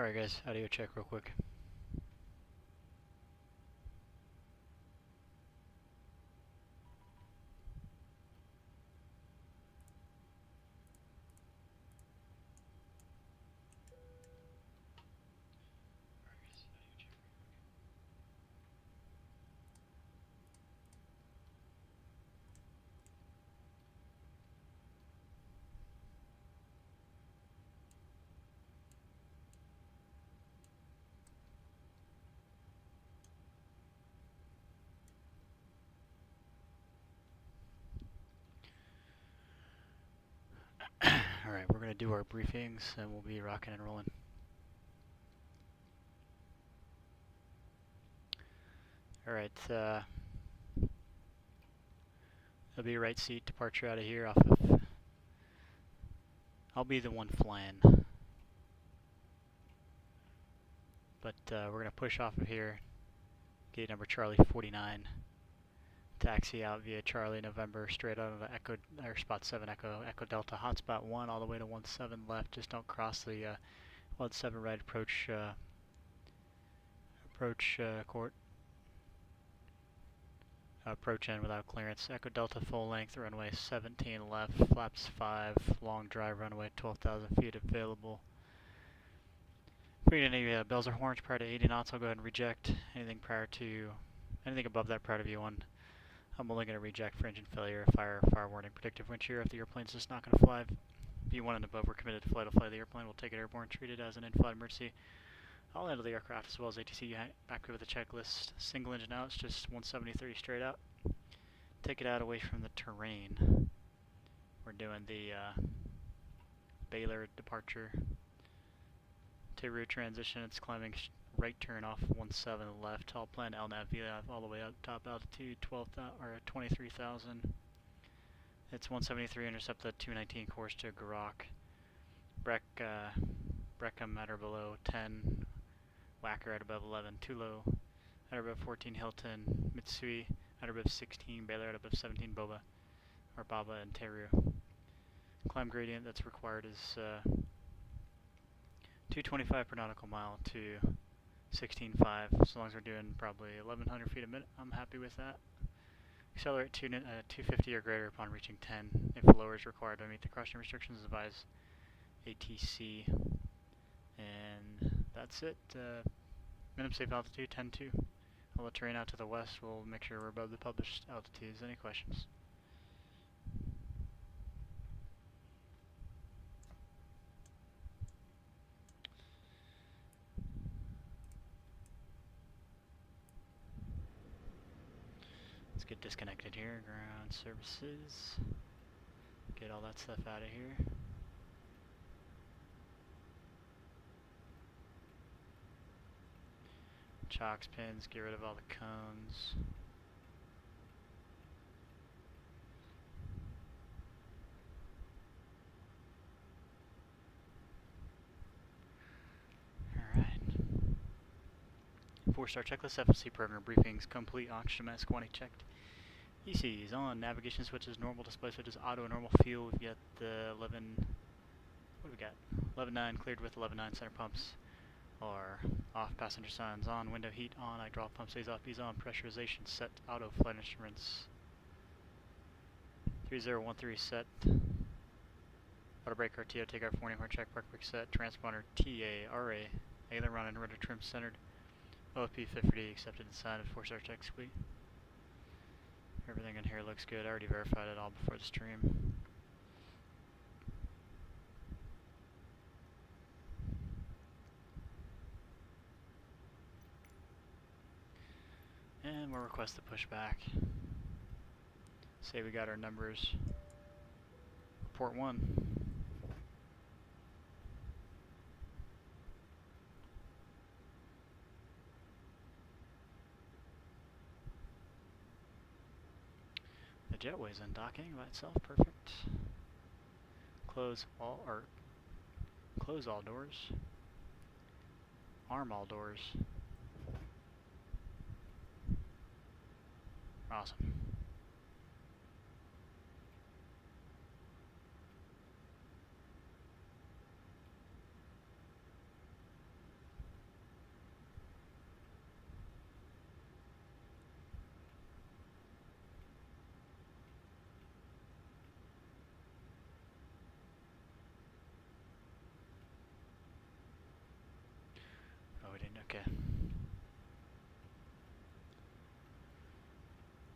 Alright guys, audio check real quick. Alright, we're going to do our briefings and we'll be rocking and rolling. Alright, there'll be a right seat departure out of here off of... I'll be the one flying. But we're going to push off of here, gate number Charlie 49. Taxi out via Charlie November straight out of Echo, or spot 7 Echo Delta, hotspot 1 all the way to 17 left. Just don't cross the 17 right approach court. Approach in without clearance. Echo Delta full length, runway 17 left, flaps 5, long drive runway 12,000 feet available. If we get any bells or horns prior to 80 knots, I'll go ahead and reject. Anything above that prior to V1, I'm only going to reject for engine failure, fire warning, predictive wind shear. If the airplane's just not going to fly, V1 and above, we're committed to flight will fly the airplane. We'll take it airborne, treat it as an in-flight emergency. I'll handle the aircraft as well as ATC back with a checklist. Single engine out, it's just 170-30 straight out. Take it out away from the terrain. We're doing the Baylor departure. TEHRU transition, it's climbing right turn off 17 left. I'll plan LNAV VLAV all the way up top altitude 23,000. It's 173, intercept the 219 course to Garak. Breckham at or below 10. Wacker at above 11. Tulo at or above 14. Hilton. Mitsui at or above 16. Baylor at above 17. Baba and TEHRU. Climb gradient that's required is 225 per nautical mile to 16.5. So long as we're doing probably 1,100 feet a minute, I'm happy with that. Accelerate to 250 or greater upon reaching 10. If lower is required to meet the crossing restrictions, advise ATC. And that's it. Minimum safe altitude 10.2. I'll let terrain out to the west. We'll make sure we're above the published altitudes. Any questions? Let's get disconnected here. Ground services. Get all that stuff out of here. Chocks, pins, get rid of all the cones. Alright. 4-star checklist, FLC program briefings complete, oxygen mask quantity checked. ECs on, navigation switches, normal display switches, auto, normal fuel. We've got the 11, what do we got? 11.9 cleared with 11.9 center pumps. Are off, passenger signs on, window heat on, hydraulic pump stays off, ease on, pressurization set, auto, flight instruments 3013 set, auto brake RTO, take off warning horn, check, park brake set, transponder TARA, aileron and rudder trim centered, OFP 50 accepted and signed, 4-star check squeak. Everything in here looks good, I already verified it all before the stream. And we'll request the pushback. Say we got our numbers. Port 1. The jetway's undocking by itself, perfect. Close all doors. Arm all doors. Awesome.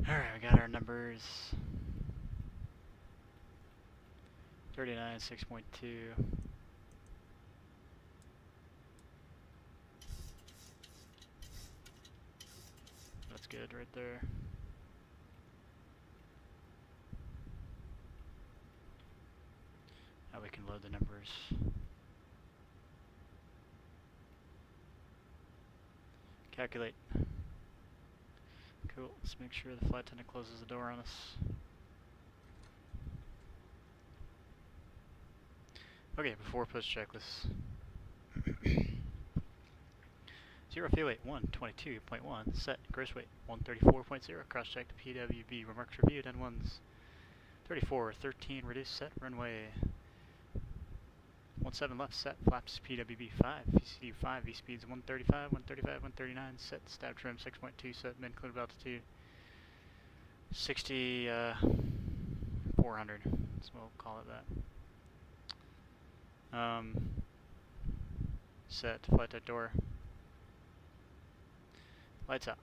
Alright, we got our numbers. 39, 6.2. That's good right there. Now we can load the numbers. Calculate. Cool. Let's make sure the flight attendant closes the door on us. Okay, before post checklist. 0 fuel weight 122.1, set gross weight 134.0, cross checked PWB, remarks reviewed, N1s 34.13, reduced set runway 17 left, set flaps PWB 5, VCU 5, V speeds 135, 135, 139, set stab trim 6.2, set min included altitude 400, so we'll call it that. Set flight deck door. Lights out.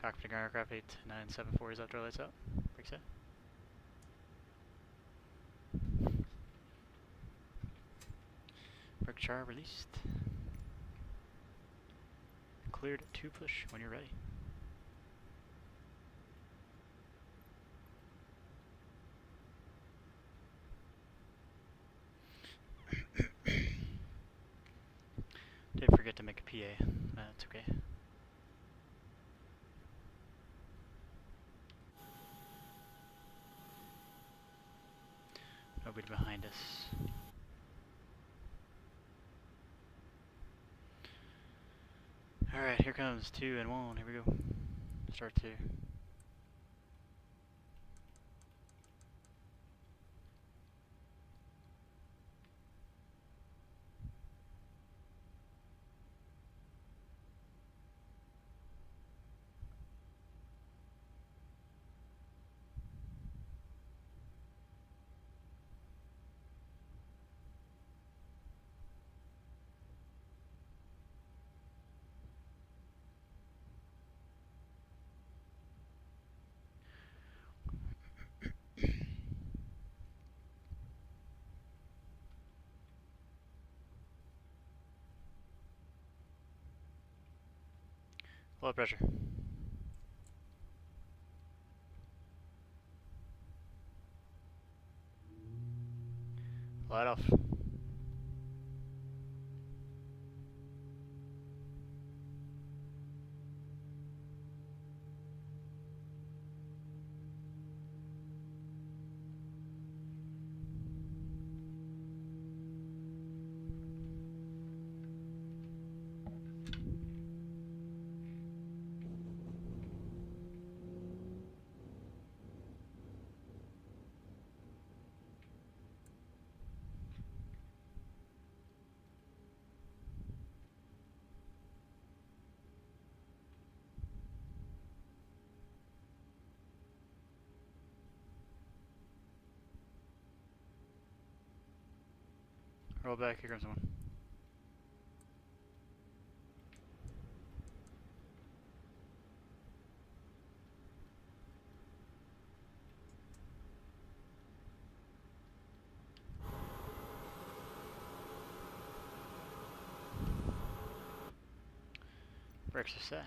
Cockpit aircraft 8974 is outdoor lights out. Brake set. Brake char released. Cleared to push when you're ready. Did forget to make a PA. That's okay. Nobody behind us. Alright, here comes 2 and 1. Here we go. Start 2. Low pressure. Light off. Roll back, here comes one. Brakes are set.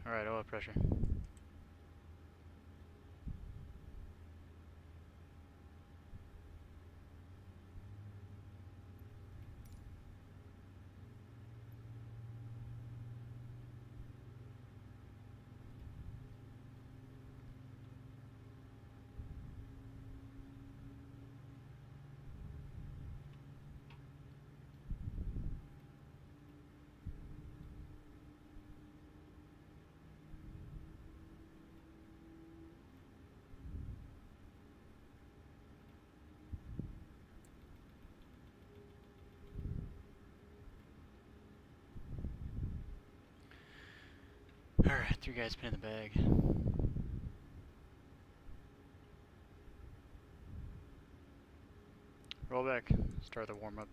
Alright, oil pressure. Alright, 3 guys pin in the bag. Roll back, start the warm up.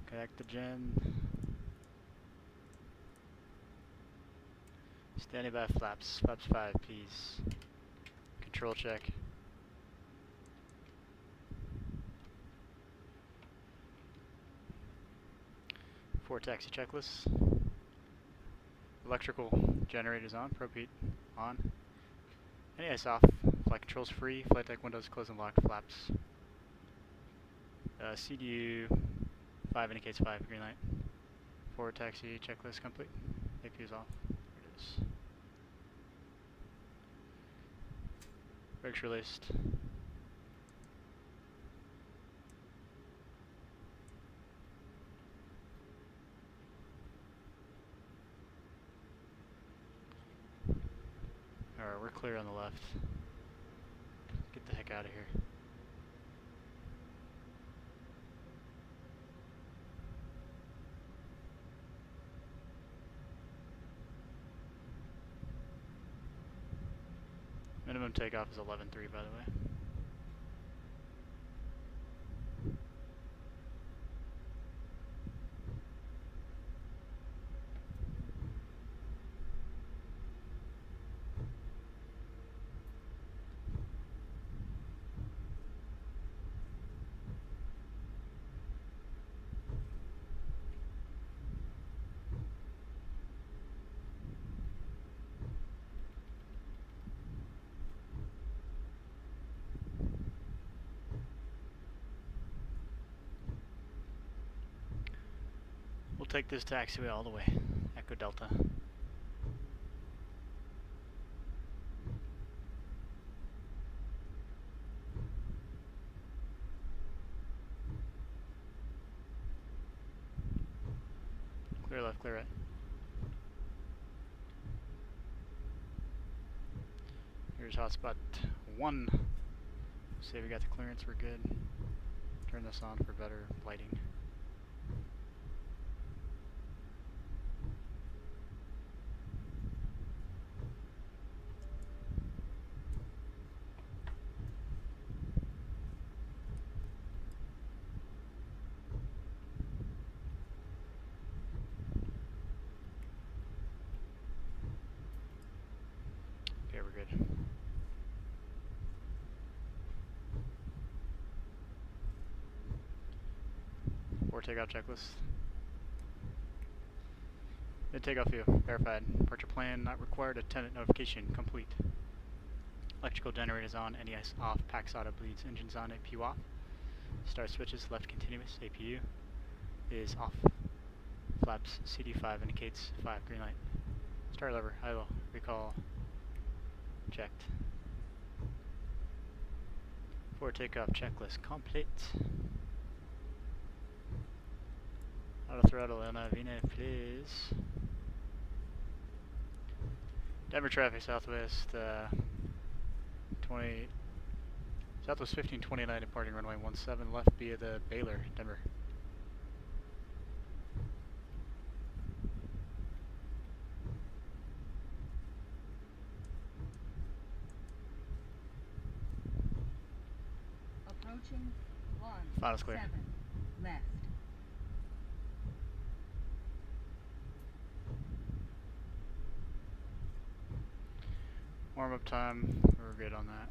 Connect the gen. Standing by flaps. Flaps 5, please. Control check. For taxi checklist. Electrical generators on. Propane on. NAS off. Flight controls free. Flight deck windows closed and locked. Flaps. CDU 5 indicates 5. Green light. Forward taxi checklist complete. APU's off. There it is. Brakes released. Alright, we're clear on the left. Get the heck out of here. Minimum takeoff is 11.3, by the way. We'll take this taxiway all the way. Echo Delta. Clear left, clear right. Here's hotspot 1. Say we got the clearance, we're good. Turn this on for better lighting. Okay, we're good. Forward takeoff checklist. Mid takeoff view, verified. Departure plan not required, attendant notification complete. Electrical generators on, NES off, pack SATA bleeds, engines on, APU off. Start switches, left continuous, APU is off. Flaps CD5 indicates 5, green light. Start lever, idle, recall, checked. Forward takeoff checklist complete. Auto throttle El Navine, please. Denver traffic southwest 1529 departing runway 17 left via the Baylor, Denver. Approaching 17 clear. Left. Warm up time, we're good on that.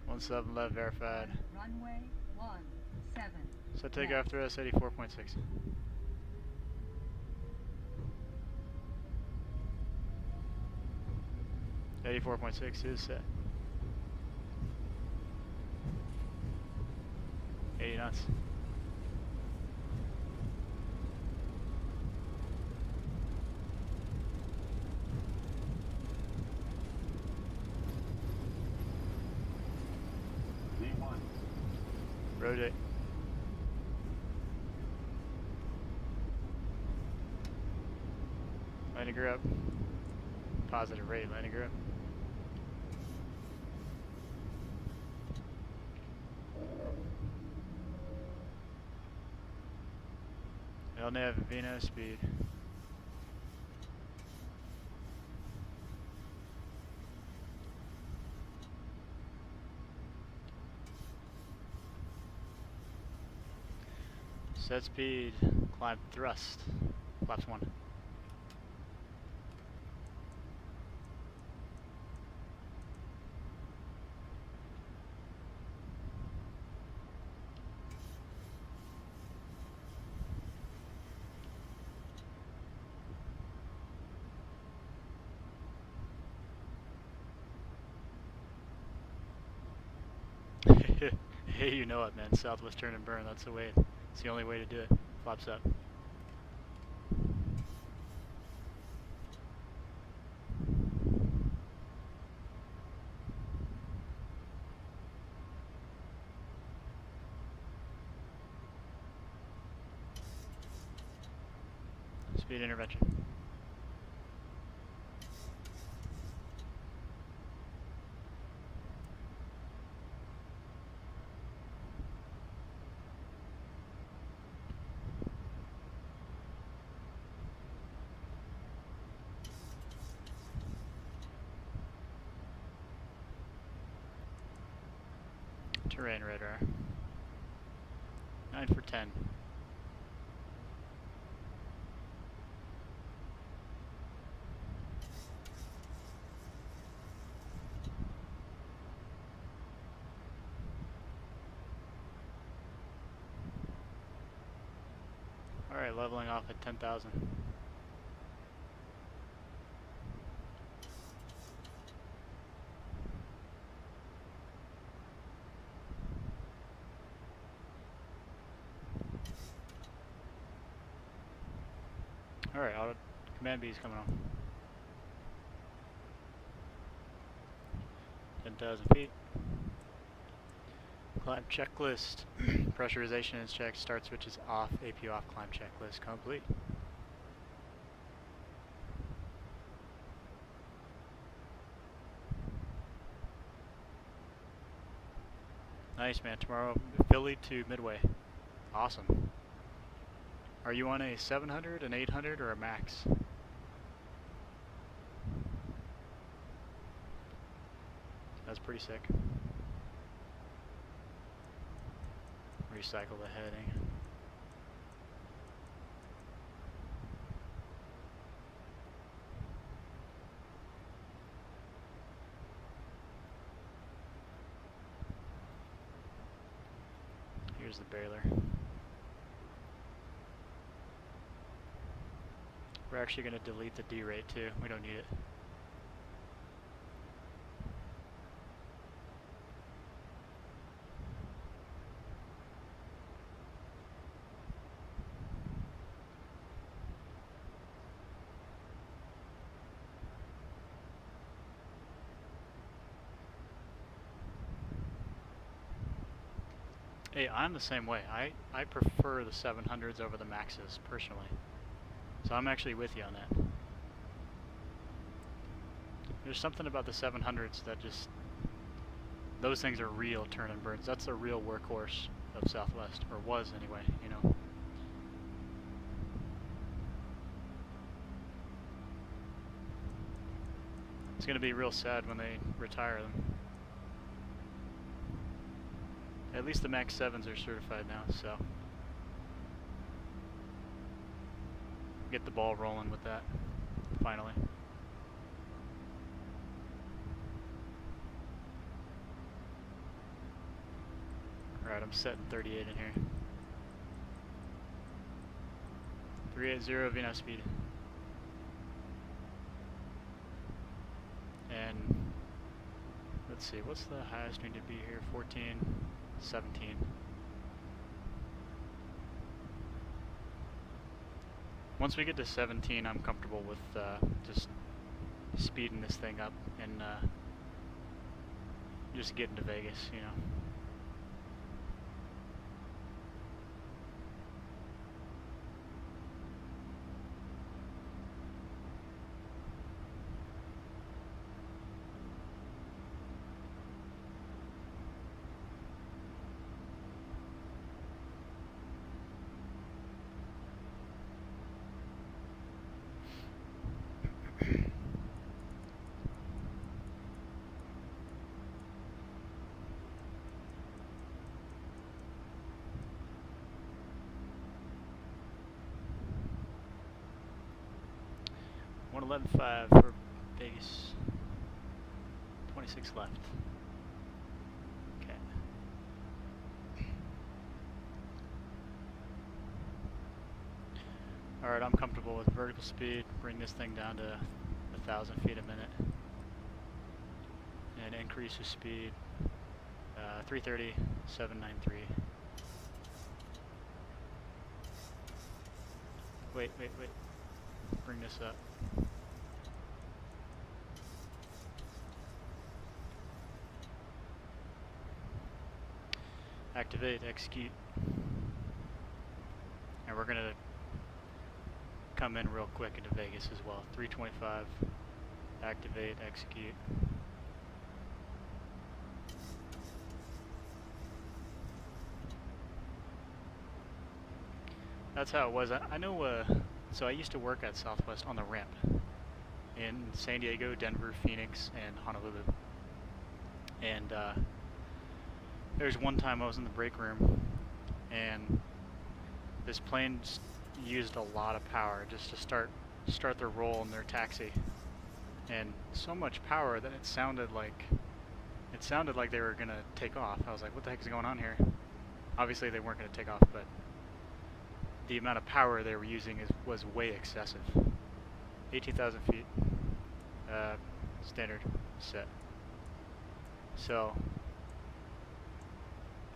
One 7 left verified. Runway 17. So take after us 84.6. .6 is set. 80 knots. Rotate. Landing gear up. positive rate, landing group. LNAV Vino speed. Set speed, climb thrust, flaps 1. Hey, you know it, man. Southwest turn and burn, that's the way. It's the only way to do it. Flaps up. Speed intervention. Terrain radar. 9 for 10. Alright, leveling off at 10,000. Alright, auto command B is coming on. 10,000 feet. Climb checklist. Pressurization is checked. Start switch is off. AP off. Climb checklist complete. Nice, man. Tomorrow, Philly to Midway. Awesome. Are you on a 700, an 800, or a max? That's pretty sick. Recycle the heading. Here's the baler. We're actually going to delete the D rate too. We don't need it. Hey, I'm the same way. I prefer the 700s over the maxes, personally. So I'm actually with you on that. There's something about the 700s that just... Those things are real turn and burns. That's the real workhorse of Southwest, or was anyway, you know. It's going to be real sad when they retire them. At least the Max 7s are certified now, so get the ball rolling with that, finally. Alright, I'm setting 38 in here. 380 VNAV speed. And let's see, what's the highest we need to be here? 14, 17. Once we get to 17, I'm comfortable with just speeding this thing up and just getting to Vegas, you know. going 11.5 for Vegas. 26 left. Okay. Alright, I'm comfortable with vertical speed. Bring this thing down to 1,000 feet a minute. And increase the speed. 330, 793. Wait. Bring this up. Activate, execute. And we're gonna come in real quick into Vegas as well. 325, activate, execute. That's how it was. I know, so I used to work at Southwest on the ramp in San Diego, Denver, Phoenix, and Honolulu. And there was one time I was in the break room, and this plane used a lot of power just to start their roll in their taxi, and so much power that it sounded like they were gonna take off. I was like, what the heck is going on here? Obviously they weren't gonna take off, but the amount of power they were using was way excessive. 18,000 feet, standard set. So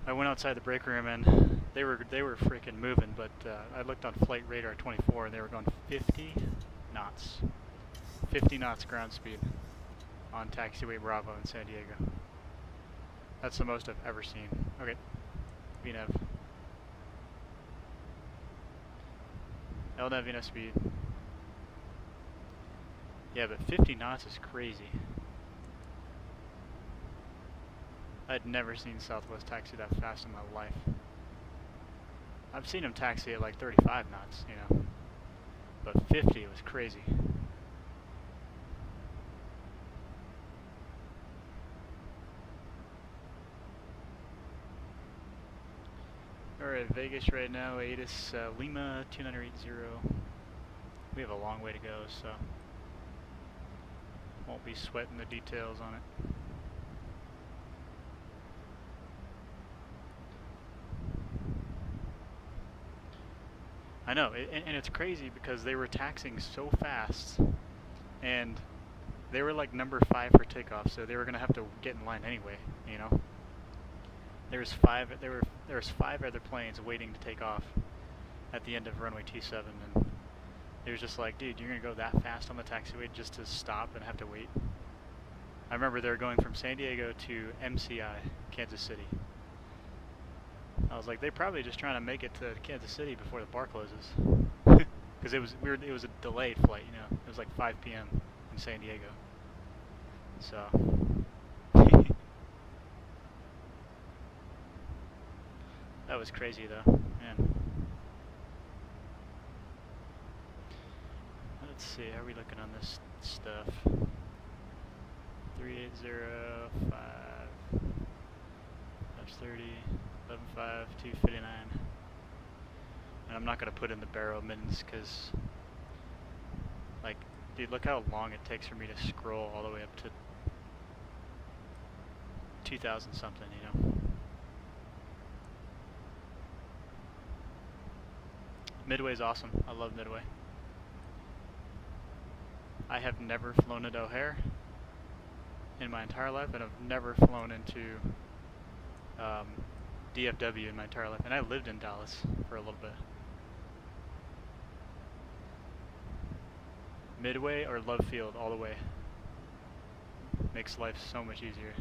I went outside the break room and they were freaking moving, but I looked on flight radar 24 and they were going 50 knots. 50 knots ground speed on taxiway Bravo in San Diego. That's the most I've ever seen. Okay, VNAV. LNAV VNAV speed. Yeah, but 50 knots is crazy. I'd never seen Southwest taxi that fast in my life. I've seen them taxi at like 35 knots, you know. But 50 was crazy. Alright, Vegas right now, ATIS Lima 2980. We have a long way to go, so won't be sweating the details on it. I know, and it's crazy because they were taxiing so fast, and they were like number 5 for takeoff, so they were gonna have to get in line anyway, you know. There was 5 other planes waiting to take off at the end of runway T7, and it was just like, dude, you're gonna go that fast on the taxiway just to stop and have to wait? I remember they were going from San Diego to MCI, Kansas City. I was like, they're probably just trying to make it to Kansas City before the bar closes, because it was a delayed flight, you know. It was like 5 p.m. in San Diego. So that was crazy though, man. Let's see, how are we looking on this stuff? 3805 times 30. 11.5, 259. And I'm not going to put in the barrel mins because, like, dude, look how long it takes for me to scroll all the way up to 2,000 something, you know. Midway's awesome. I love Midway. I have never flown at O'Hare in my entire life, and I've never flown into DFW in my entire life, and I lived in Dallas for a little bit. Midway or Love Field all the way. Makes life so much easier.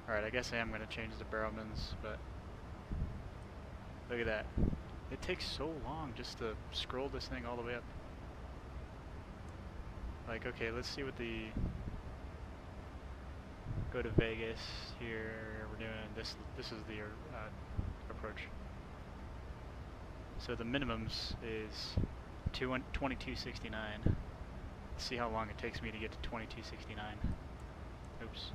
Alright, I guess I am going to change the barrelmans, but look at that. It takes so long just to scroll this thing all the way up. Like, okay, let's see what the, go to Vegas here, we're doing this is the approach. So the minimums is 2269. Let's see how long it takes me to get to 2269. Oops.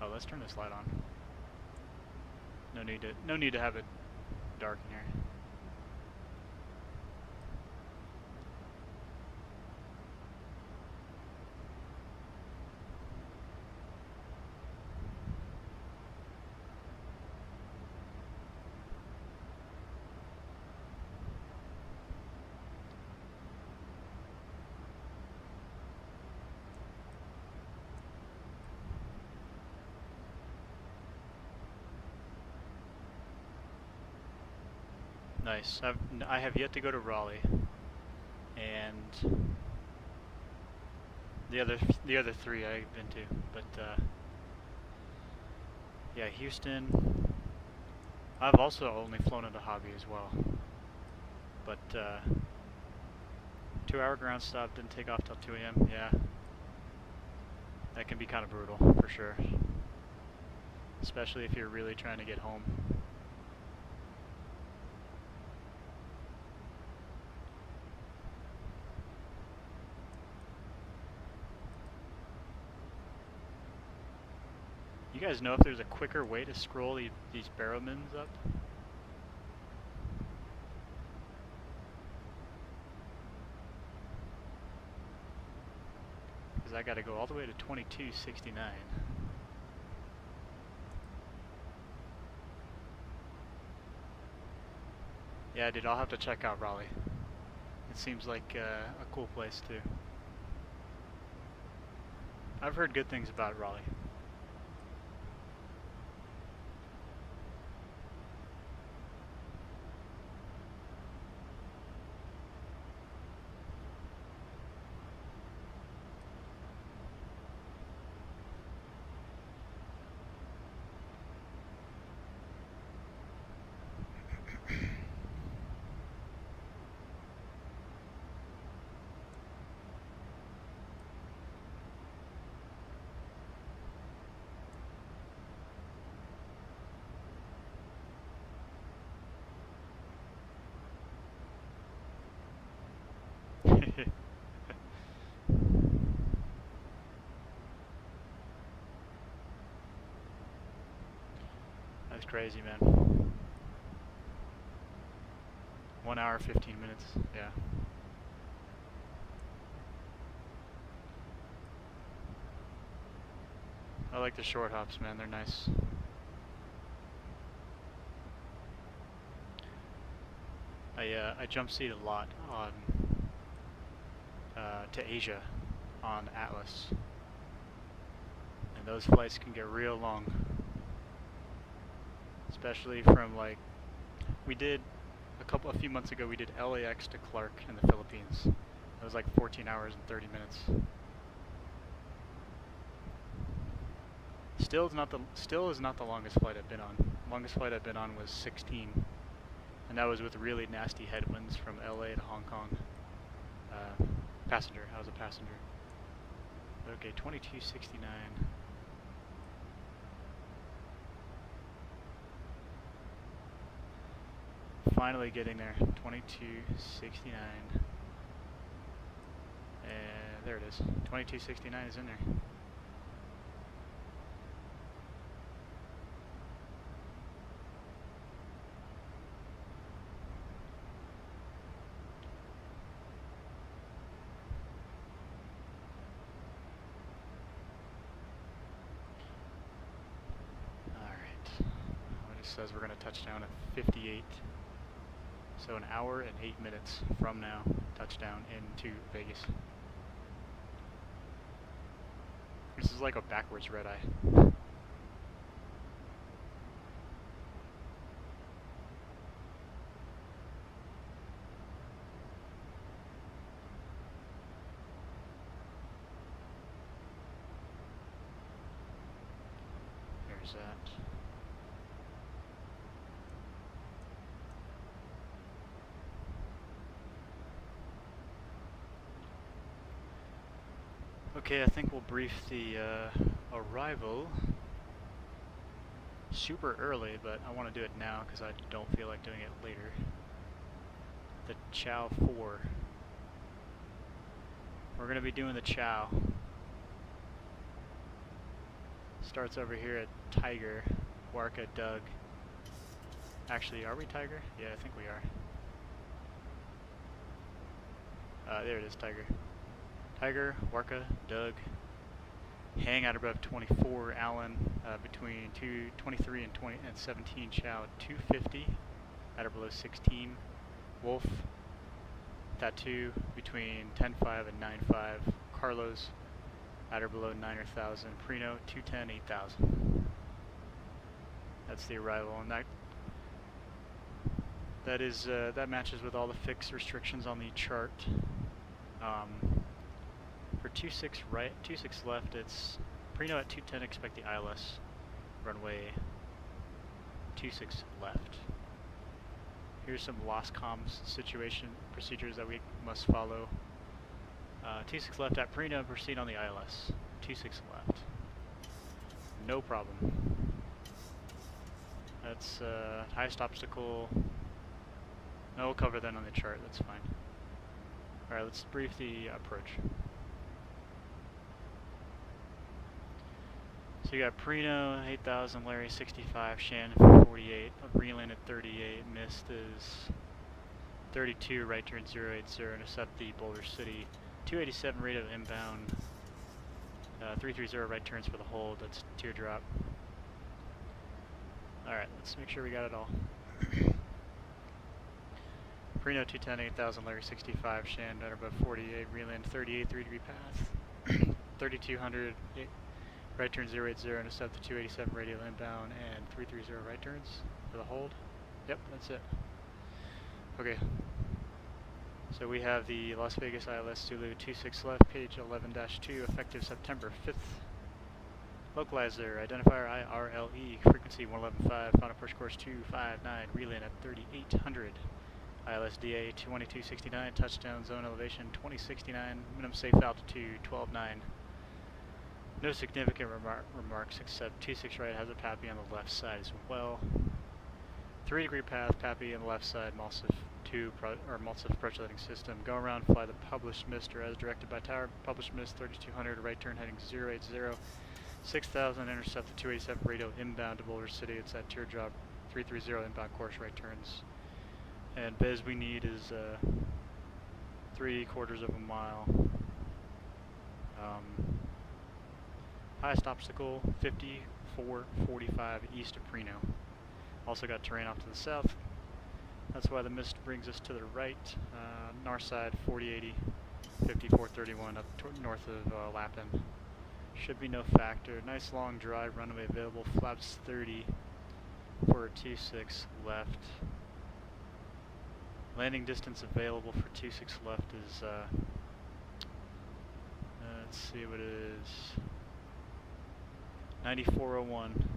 Oh, let's turn this light on. No need to have it dark in here. Nice. I have yet to go to Raleigh, and the other three I've been to, but yeah, Houston. I've also only flown into Hobby as well, but 2-hour ground stop, didn't take off till 2 a.m. Yeah, that can be kind of brutal for sure, especially if you're really trying to get home. You guys know if there's a quicker way to scroll these barrowmans up? Because I gotta go all the way to 2269. Yeah, dude, I'll have to check out Raleigh. It seems like a cool place too. I've heard good things about Raleigh. That's crazy, man. 1 hour, 15 minutes, yeah. I like the short hops, man, they're nice. I jump seat a lot on to Asia on Atlas, and those flights can get real long, especially from like a few months ago we did LAX to Clark in the Philippines. It was like 14 hours and 30 minutes. Still is not the longest flight I've been on. Longest flight I've been on was 16, and that was with really nasty headwinds from LA to Hong Kong. Passenger. I was a passenger. Okay, 2269. Finally getting there. 2269. And there it is. 2269 is in there. Says we're going to touch down at 58, so an hour and 8 minutes from now, touchdown into Vegas. This is like a backwards red eye. There's that. Okay, I think we'll brief the arrival super early, but I want to do it now because I don't feel like doing it later. The Chow 4. We're going to be doing the Chow. Starts over here at TYEGR, Warka, Doug. Actually, are we TYEGR? Yeah, I think we are. There it is, TYEGR. TYEGR, Warka, Doug. Hang out above 24, Allen, between 23 and 17, Chow, 250, at or below 16, Wolf, Tattoo, between 10.5 and 9.5, Carlos, at or below 9 or 1,000, Prino, 210, 8,000. That's the arrival, and that matches with all the fixed restrictions on the chart. For 26 right, 26 left, it's Prino at 210, expect the ILS, runway 26 left. Here's some lost comms situation procedures that we must follow. 26 left at Prino, proceed on the ILS. 26 left. No problem. That's highest obstacle. No, we'll cover that on the chart, that's fine. Alright, let's brief the approach. So you got Prino, 8,000, Larry, 65, Shannon, 48, Reland at 38, missed is 32, right turn 080, intercept the Boulder City, 287 radio inbound, 330 right turns for the hold, that's teardrop. Alright, let's make sure we got it all. Prino 210, 8,000, Larry 65, Shannon, above 48, Reland 38, 3-degree path, 3200, right turn 080, intercept the 287 radio inbound, and 330 right turns for the hold. Yep, that's it. Okay. So we have the Las Vegas ILS Zulu 26 left, page 11-2, effective September 5th. Localizer, identifier IRLE, frequency 111.5, final approach course 259, reland at 3,800. ILSDA 2269, touchdown zone elevation 2069, minimum safe altitude 12.9. No significant remarks except 26 right has a PAPI on the left side as well. 3-degree path, PAPI on the left side, MALSIF 2 or MALSIF approach lighting system. Go around, fly the published MR as directed by tower. Published MR 3200, right turn heading 080, 6,000, intercept the 287 radio inbound to Boulder City. It's at teardrop 330 inbound course, right turns. And biz we need is 3/4 of a mile. Highest obstacle 5445 east of Prino. Also got terrain off to the south. That's why the mist brings us to the right. North side 4080, 5431 up north of Lappin. Should be no factor. Nice long dry runway available. Flaps 30 for 26 left. Landing distance available for 26 left is let's see what it is. 9401.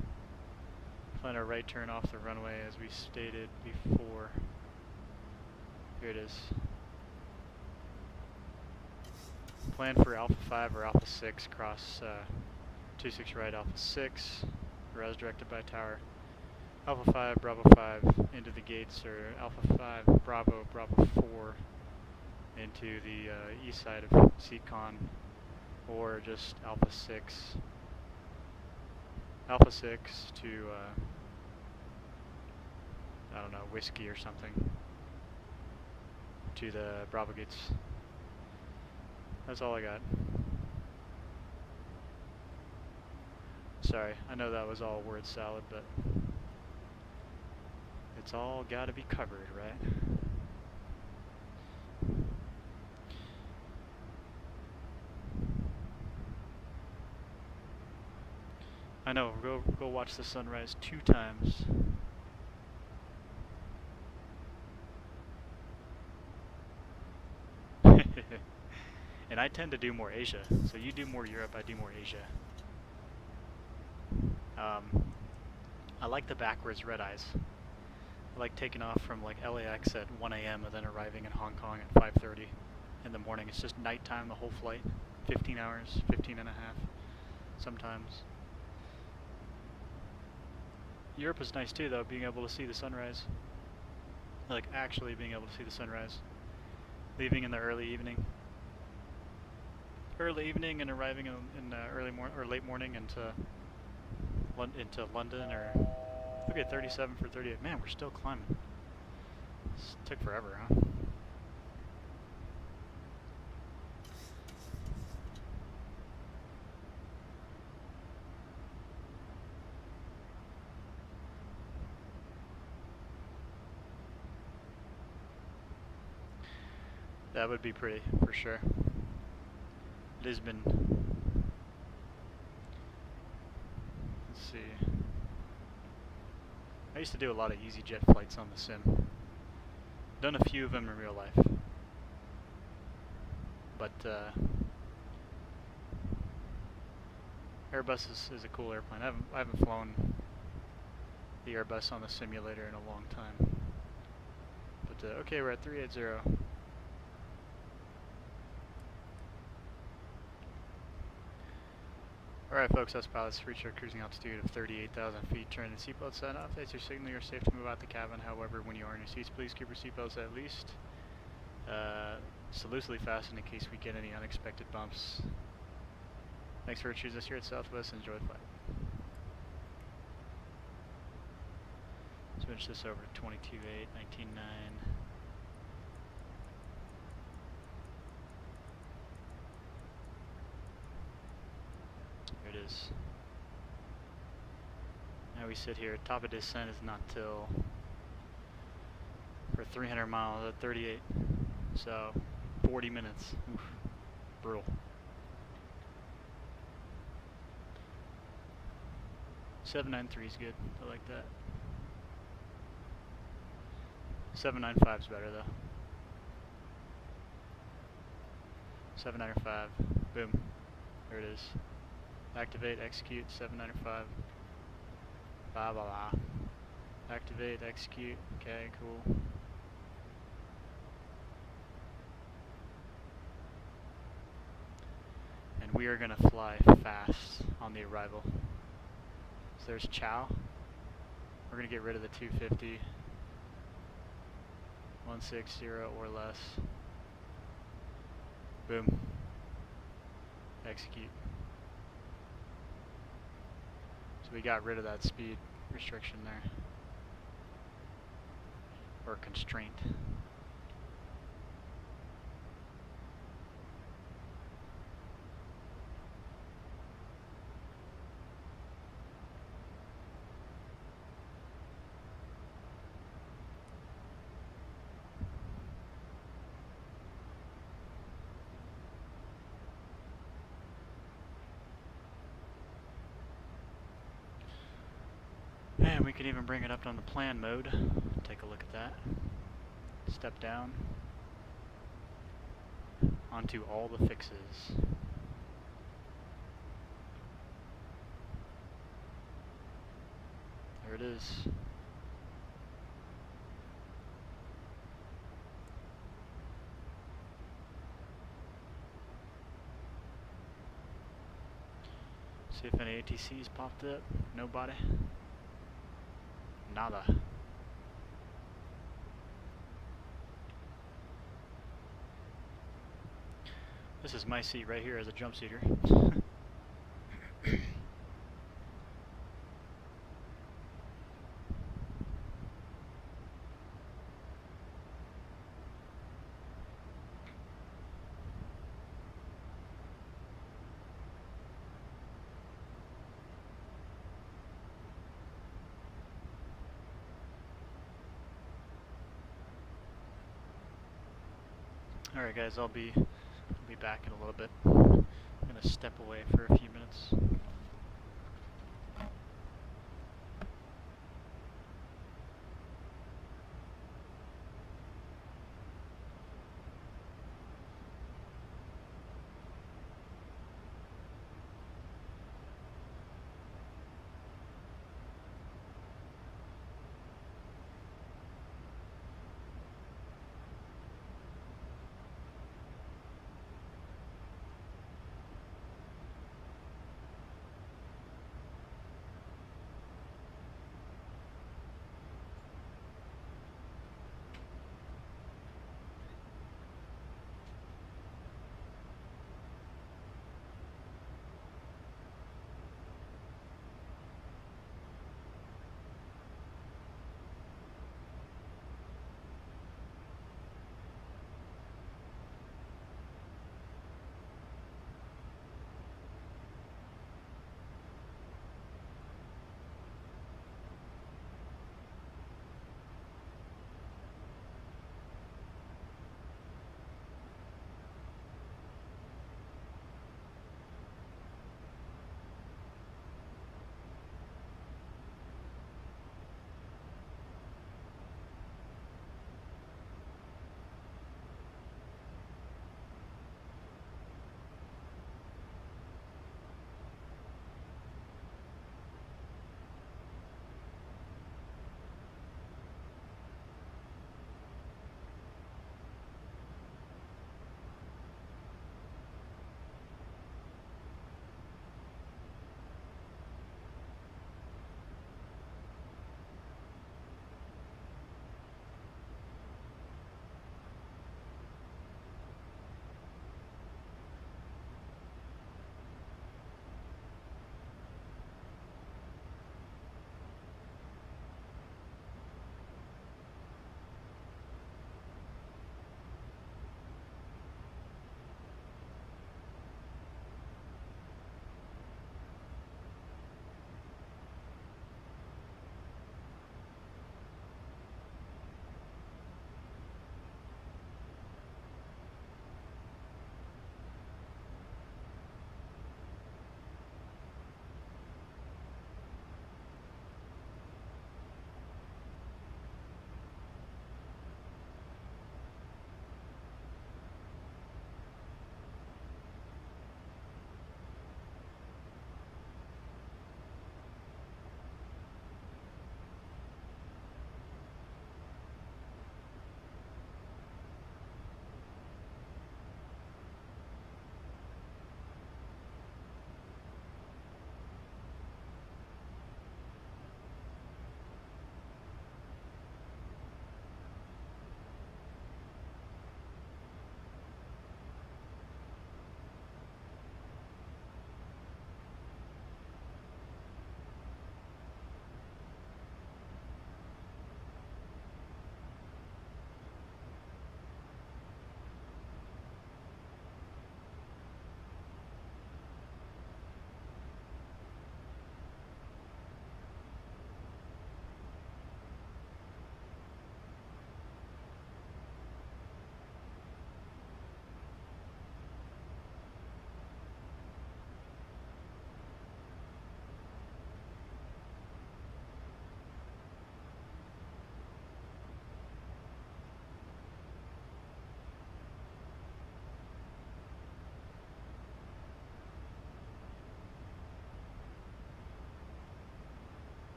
Plan a right turn off the runway as we stated before. Here it is. Plan for Alpha 5 or Alpha 6, cross 26 right Alpha 6, or as directed by tower. Alpha 5, Bravo 5 into the gates, or Alpha 5, Bravo, Bravo 4 into the east side of Seacon, or just Alpha 6. Alpha 6 to, I don't know, Whiskey or something, to the Bravo gates. That's all I got. Sorry, I know that was all word salad, but it's all gotta be covered, right? I know, go watch the sunrise 2 times. And I tend to do more Asia, so you do more Europe, I do more Asia. I like the backwards red eyes. I like taking off from like LAX at 1 a.m. and then arriving in Hong Kong at 5:30 in the morning. It's just nighttime the whole flight, 15 hours, 15 and a half sometimes. Europe is nice too though, being able to see the sunrise. Like actually being able to see the sunrise. Leaving in the early evening. Early evening and arriving in early or late morning into into London, or look at 37 for 38. Man, we're still climbing. This took forever, huh? That would be pretty, for sure. Lisbon. Let's see. I used to do a lot of EasyJet flights on the sim. Done a few of them in real life. But Airbus is a cool airplane. I haven't flown the Airbus on the simulator in a long time. But okay, we're at 380. Alright folks, us pilots reach our cruising altitude of 38,000 feet. Turn the seatbelt sign off. That's your signal. You're safe to move out the cabin. However, when you are in your seats, please keep your seatbelts at least so loosely fastened in case we get any unexpected bumps. Thanks for choosing us here at Southwest. Enjoy the flight. Switch this over to 22.8, 19.9. There it is. Now we sit here. Top of descent is not till for 300 miles at 38. So 40 minutes. Oof. Brutal. 793 is good. I like that. 795 is better though. 795. Boom. There it is. Activate, execute, 795. Blah blah blah. Activate, execute. Okay, cool. And we are gonna fly fast on the arrival. So there's chow. We're gonna get rid of the 250. 160 or less. Boom. Execute. So we got rid of that speed restriction there. Or constraint. And we can even bring it up on the plan mode. Take a look at that. Step down. Onto all the fixes. There it is. See if any ATCs popped up. Nobody. Nada. This is my seat right here as a jump seater. Alright guys, I'll be back in a little bit. I'm gonna step away for a few minutes.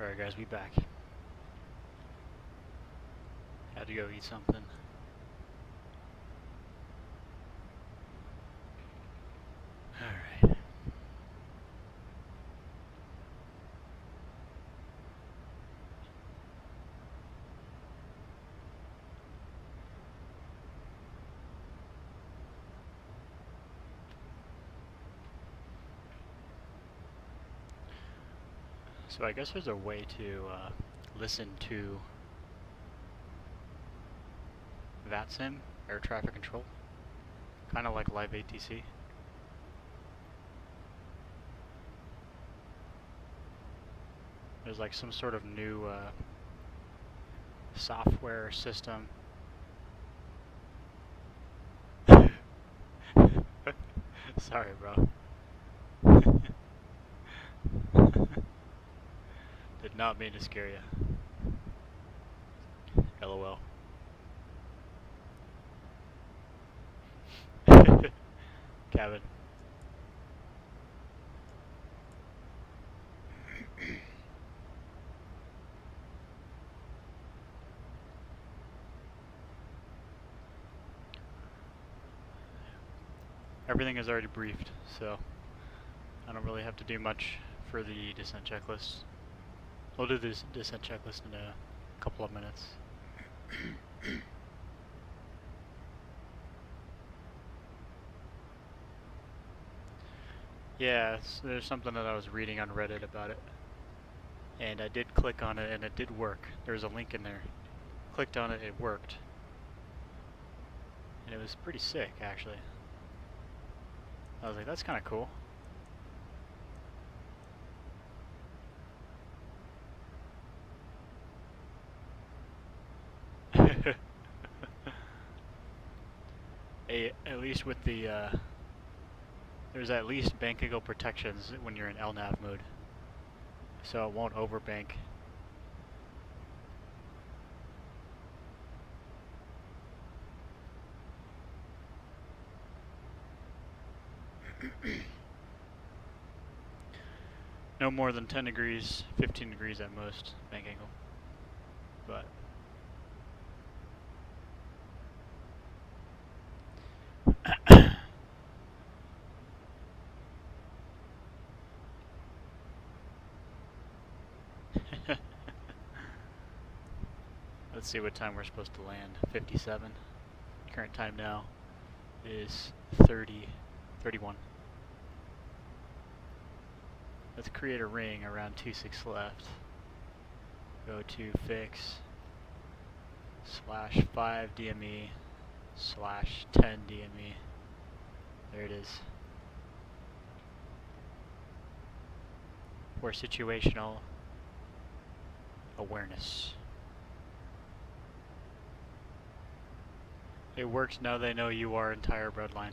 Alright guys, we back. Had to go eat something. Alright. So I guess there's a way to listen to VATSIM, air traffic control, kind of like live ATC. There's like some sort of new software system. Sorry, bro. Did not mean to scare you. LOL. Cabin. Everything is already briefed, so I don't really have to do much for the descent checklist. We'll do this descent checklist in a couple of minutes. Yeah, there's something that I was reading on Reddit about it. And I did click on it and it did work. There's a link in there. Clicked on it, it worked. And it was pretty sick, actually. I was like, that's kind of cool. At least with the, there's at least bank angle protections when you're in LNAV mode. So it won't overbank. No more than 10 degrees, 15 degrees at most, bank angle. But let's see what time we're supposed to land. 57. Current time now is 31. Let's create a ring around 26 left. Go to fix /5 DME /10 DME. There it is. For situational awareness. It works now they know you are entire breadline.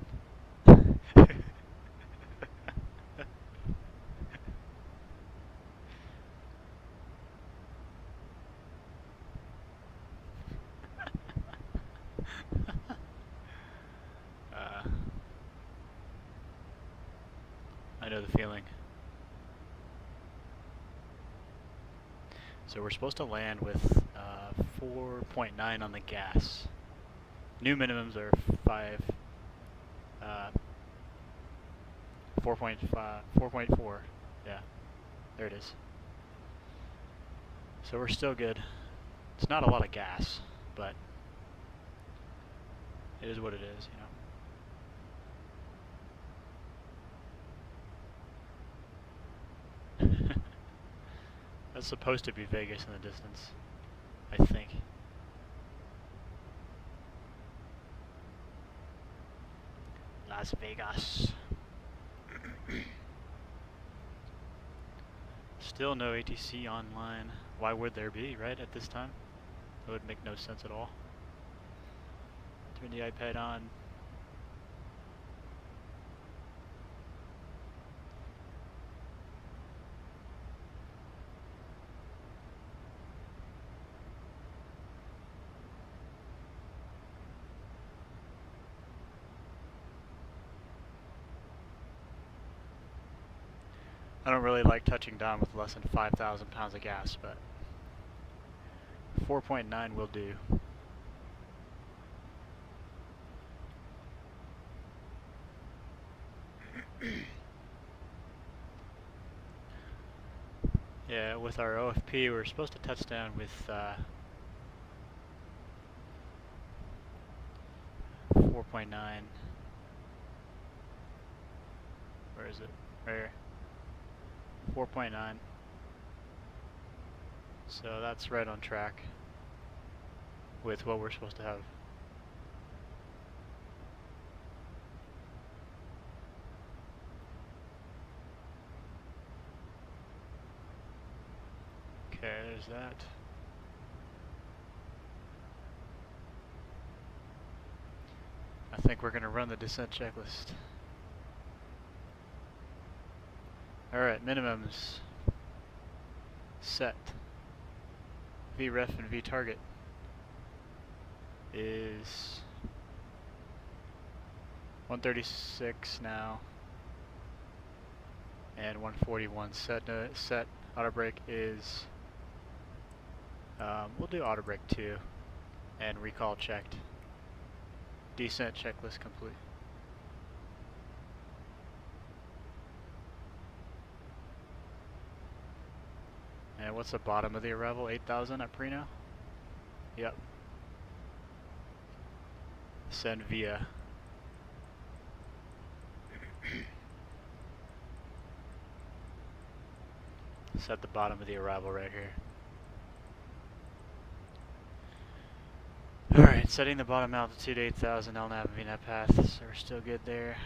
I know the feeling. So we're supposed to land with 4.9 on the gas. New minimums are 4.4. Yeah, there it is. So we're still good. It's not a lot of gas, but it is what it is, you know. That's supposed to be Vegas in the distance, I think. Las Vegas. Still no ATC online. Why would there be, right, at this time? That would make no sense at all. Turn the iPad on. I don't really like touching down with less than 5,000 pounds of gas, but 4.9 will do. Yeah, with our OFP, we're supposed to touch down with 4.9. Where is it? Right here. 4.9. So that's right on track with what we're supposed to have. Okay, there's that. I think we're going to run the descent checklist. Alright, minimums set. VREF and VTarget is 136 now and 141. Set auto brake is we'll do auto brake 2 and recall checked. Descent checklist complete. And what's the bottom of the arrival? 8,000 at Prino? Yep. Send via. Set the bottom of the arrival right here. Alright, setting the bottom altitude 8,000, LNAV and VNAV paths are still good there.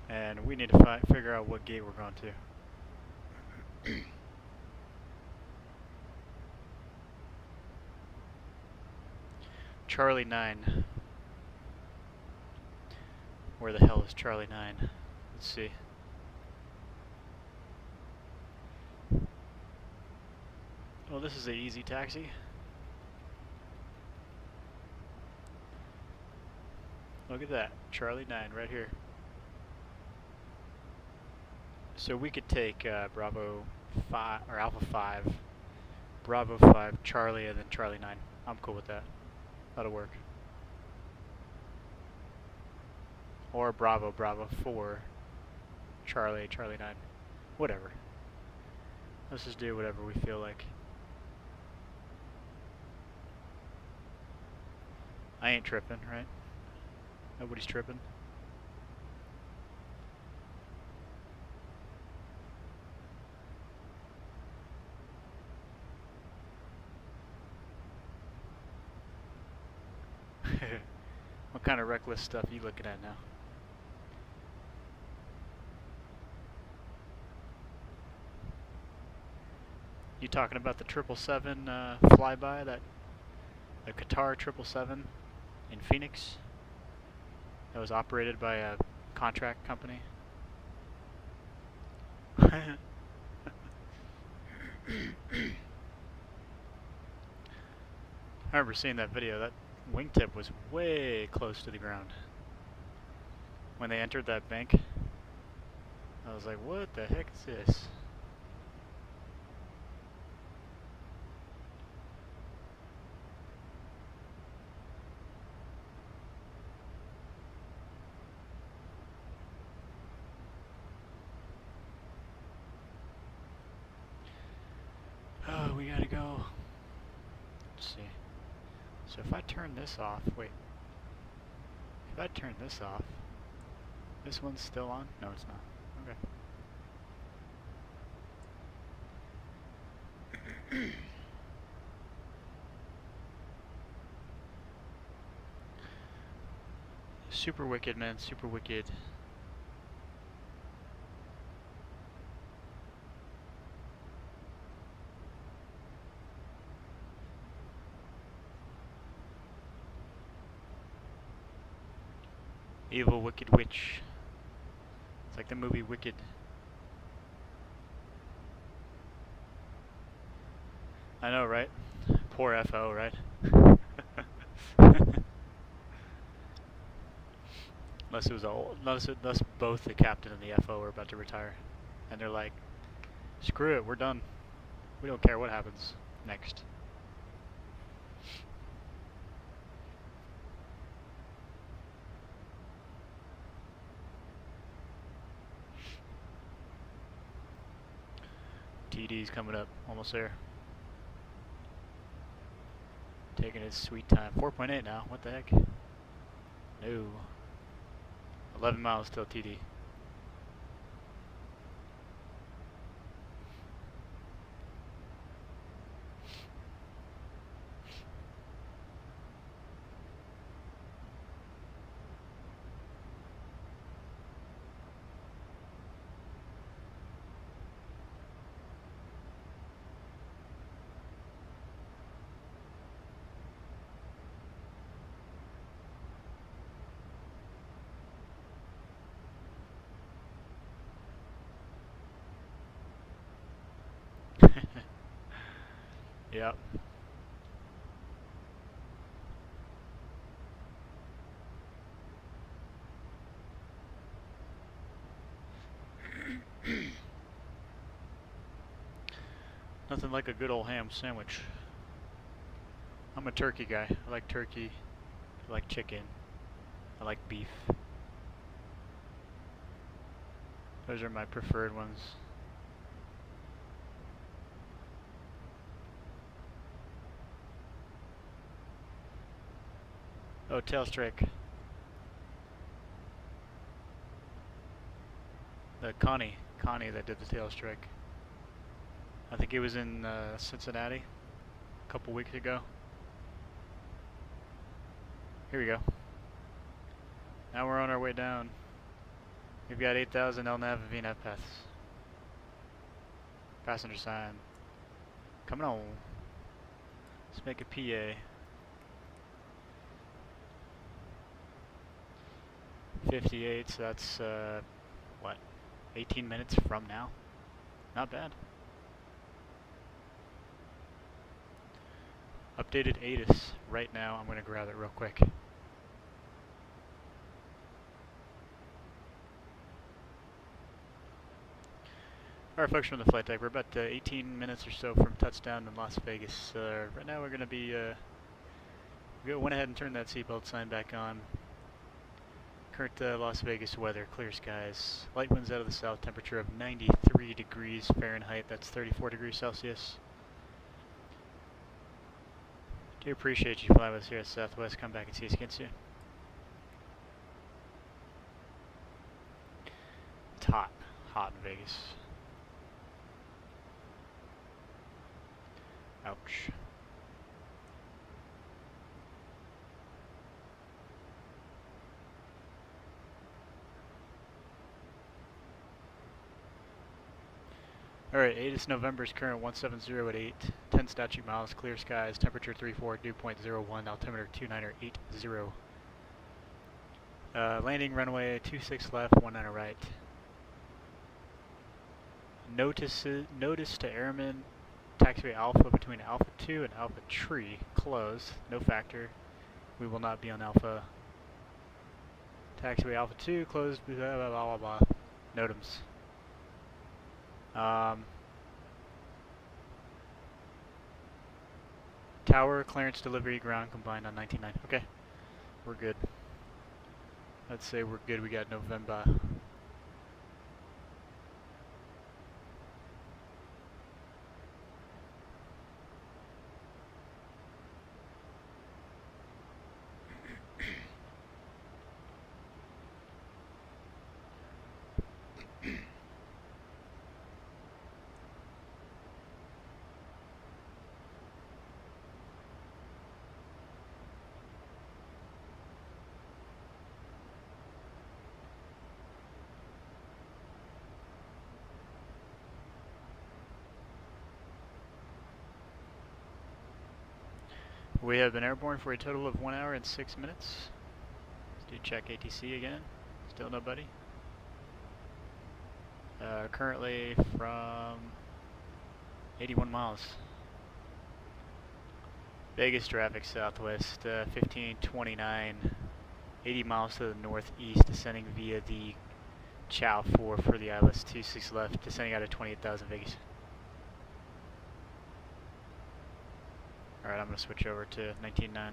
And we need to figure out what gate we're going to. Charlie 9. Where the hell is Charlie 9? Let's see. Well, this is an easy taxi. Look at that, Charlie 9 right here. So we could take Bravo 5 or Alpha 5, Bravo 5, Charlie, and then Charlie 9. I'm cool with that. That'll work. Or Bravo 4, Charlie 9. Whatever. Let's just do whatever we feel like. I ain't tripping, right? Nobody's tripping. What kind of reckless stuff are you looking at now? You talking about the 777 flyby, the Qatar 777 in Phoenix that was operated by a contract company? I remember seeing that video. That wingtip was way close to the ground. When they entered that bank, I was like, what the heck is this? Oh, we gotta go. Let's see. So if I turn this off, wait. If I turn this off, this one's still on? No, it's not. Okay. Super wicked, man. Super wicked. Evil Wicked Witch. It's like the movie Wicked. I know, right? Poor FO, right? Unless it was unless both the captain and the FO were about to retire, and they're like, "Screw it, we're done. We don't care what happens next." TD's coming up, almost there. Taking his sweet time. 4.8 now. What the heck? No. 11 miles till TD. Yep. Nothing like a good old ham sandwich. I'm a turkey guy. I like turkey. I like chicken. I like beef. Those are my preferred ones. Oh, tail strike. The Connie that did the tail strike. I think it was in Cincinnati a couple weeks ago. Here we go. Now we're on our way down. We've got 8,000 LNAV and VNAV paths. Passenger sign. Coming on. Let's make a PA. 58, so that's, what, 18 minutes from now? Not bad. Updated ATIS right now. I'm going to grab it real quick. Alright folks, from the flight deck, we're about 18 minutes or so from touchdown in Las Vegas. Right now we're going to be, went ahead and turned that seatbelt sign back on. Current Las Vegas weather, clear skies, light winds out of the south, temperature of 93 degrees Fahrenheit, that's 34 degrees Celsius. Do appreciate you flying with us here at Southwest. Come back and see us again soon. It's hot in Vegas. Ouch. Alright, ATIS November's current 170 at 8, 10 statute miles, clear skies, temperature 34, dew point 01, altimeter 2980. Landing runway 26 left, 19 right. Notice to airmen, taxiway Alpha between Alpha 2 and Alpha Tree, closed, no factor. We will not be on Alpha. Taxiway Alpha 2, closed, blah blah blah blah blah. Notams. Tower, clearance, delivery, ground combined on 19.9. Okay, we're good. Let's say we're good. We got November. We have been airborne for a total of 1 hour and 6 minutes. Let's do check ATC again. Still nobody. Currently from 81 miles. Vegas traffic Southwest 1529. 80 miles to the northeast, descending via the Chow 4 for the ILS 26 left, descending out of 28,000 Vegas. Alright, I'm going to switch over to 19.9.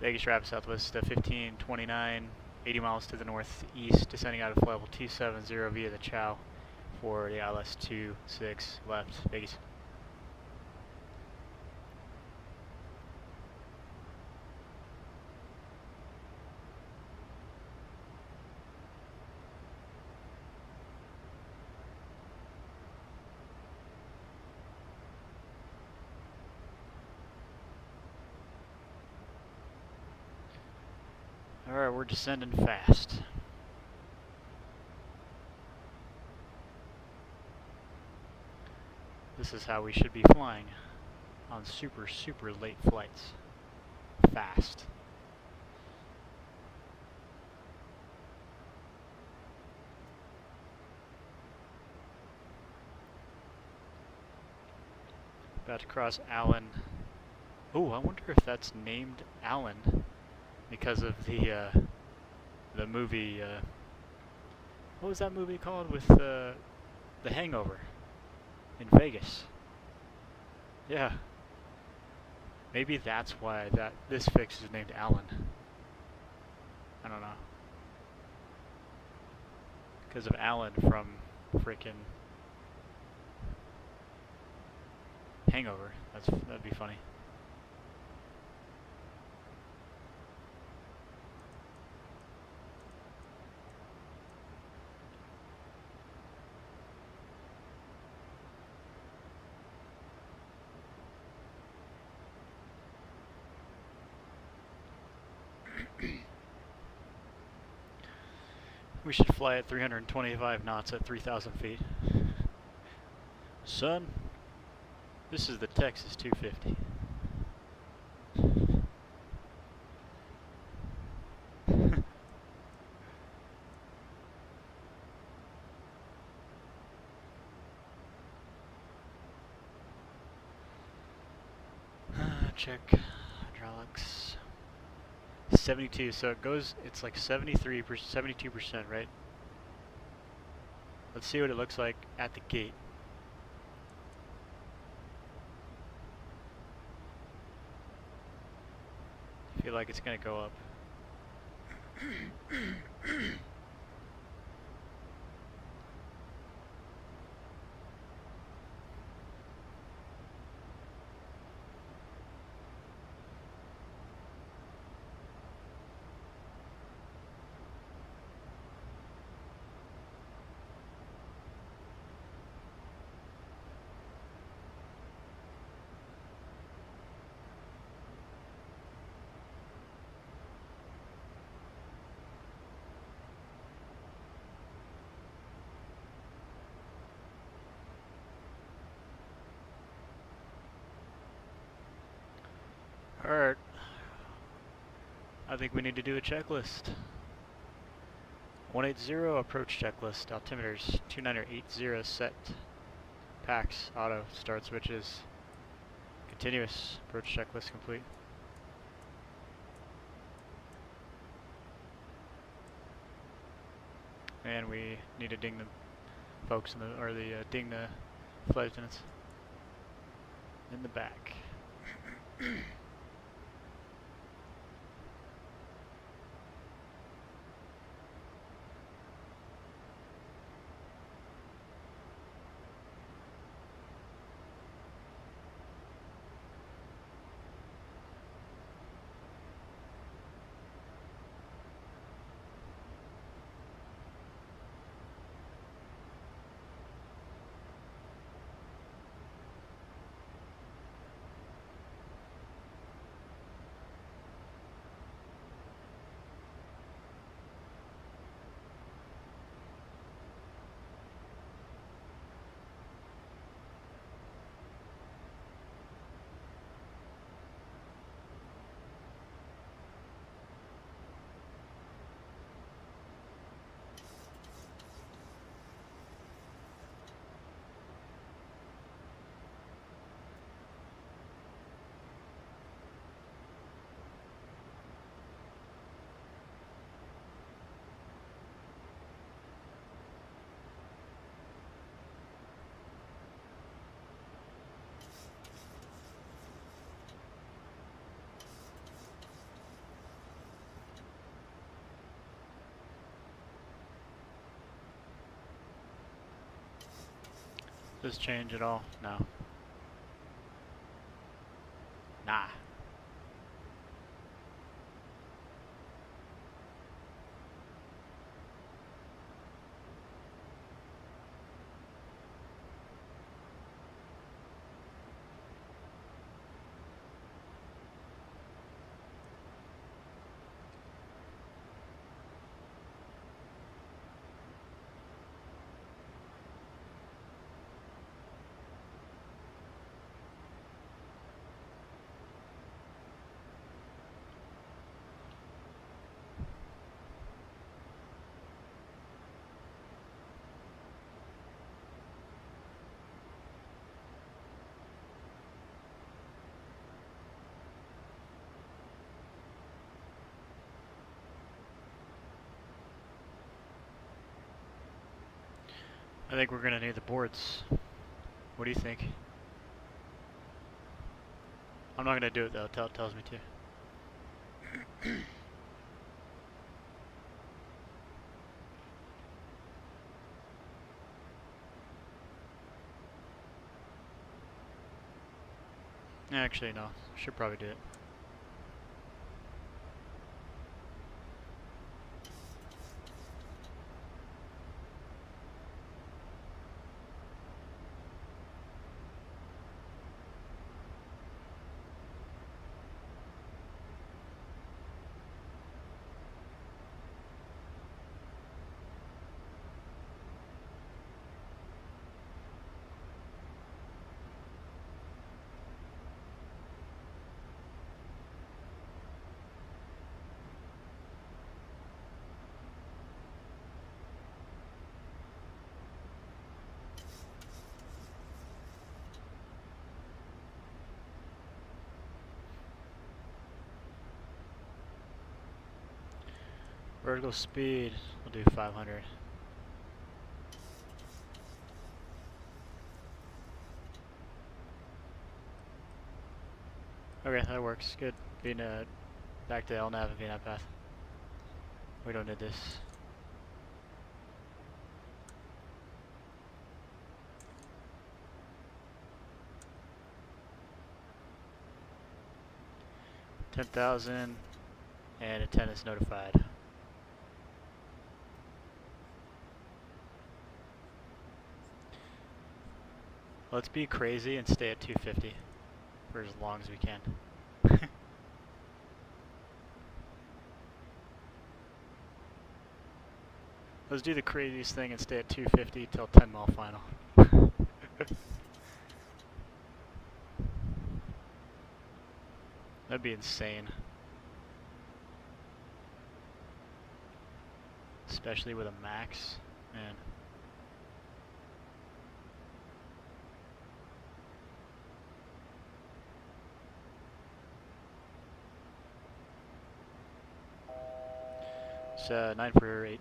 Vegas Rapids Southwest 1529, 80 miles to the northeast, descending out of level 270 via the Chow for the ILS 26 left, Vegas. Alright, we're descending fast. This is how we should be flying on super, super late flights. Fast. About to cross Allen. Oh, I wonder if that's named Allen because of the movie. What was that movie called with The Hangover in Vegas? Yeah. Maybe that's why this fix is named Allen. I don't know. Because of Alan from freaking Hangover. That'd be funny. We should fly at 325 knots at 3,000 feet. Son, this is the Texas 250. Check hydraulics. 72, so it's like 73%, 72%, right? Let's see what it looks like at the gate. I feel like it's gonna go up. Alright. I think we need to do a checklist. 180 approach checklist. Altimeters 2980 set. Packs auto start switches. Continuous approach checklist complete. And we need to ding the folks in the ding the flight attendants in the back. Does this change at all? No. Nah. I think we're gonna need the boards. What do you think? I'm not gonna do it though, it tells me to. Actually, no. Should probably do it. Vertical speed, we'll do 500. Okay, that works. Good. Being back to LNAV and VNAV path. We don't need this. $10,000 and a 10 is notified. Let's be crazy and stay at 250 for as long as we can. Let's do the craziest thing and stay at 250 till 10 mile final. That'd be insane. Especially with a max, man. It's 9 for 8.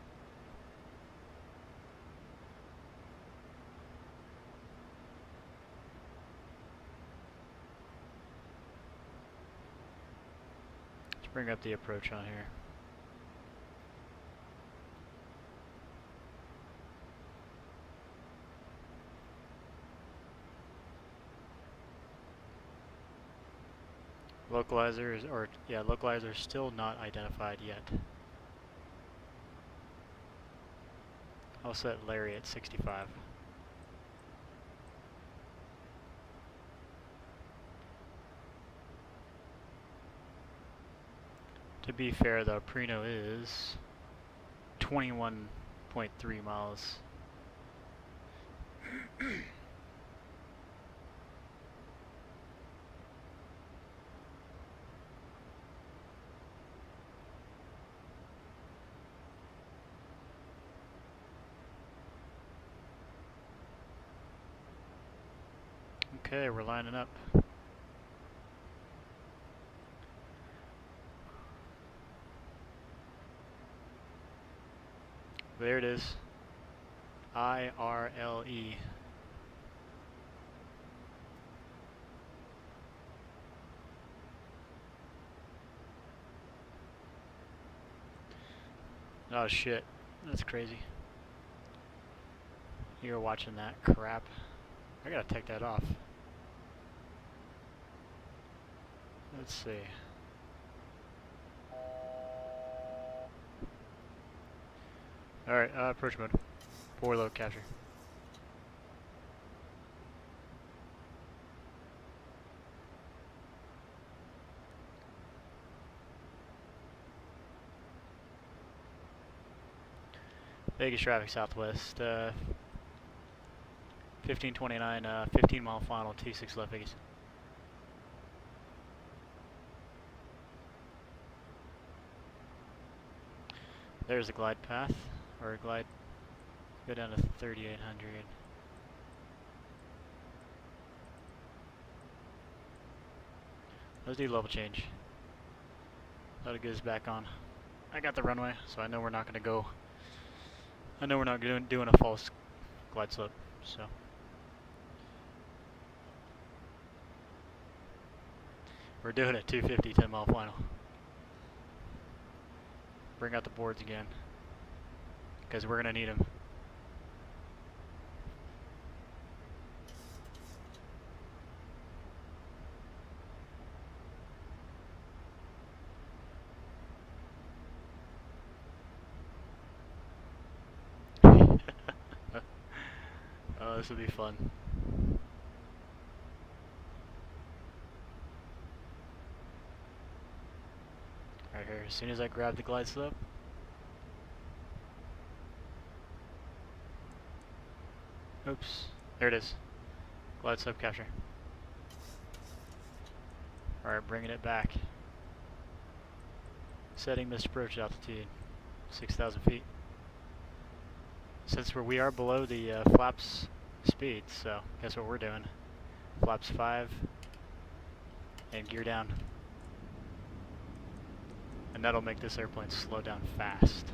Let's bring up the approach on here. Localizers, localizer still not identified yet. I'll set Larry at 65. To be fair though, Prino is 21.3 miles. Okay, we're lining up. There it is. IRLE. Oh shit, that's crazy. You're watching that crap. I gotta take that off. Let's see. Alright, approach mode. Forward load capture. Vegas traffic southwest, 1529, 15 mile final, T6 left Vegas. There's the glide path, or glide, go down to 3800. Let's do level change. That'll get us back on. I got the runway, so I know we're not going to go. I know we're not doing a false glide slope, so. We're doing it 250, 10 mile final. Bring out the boards again, because we're going to need them. Oh, this will be fun. Right here, as soon as I grab the glide slope. Oops, there it is. Glide slope capture. Alright, bringing it back. Setting missed approach altitude, 6,000 feet. Since we are below the flaps speed, so guess what we're doing? Flaps 5 and gear down. And that'll make this airplane slow down fast.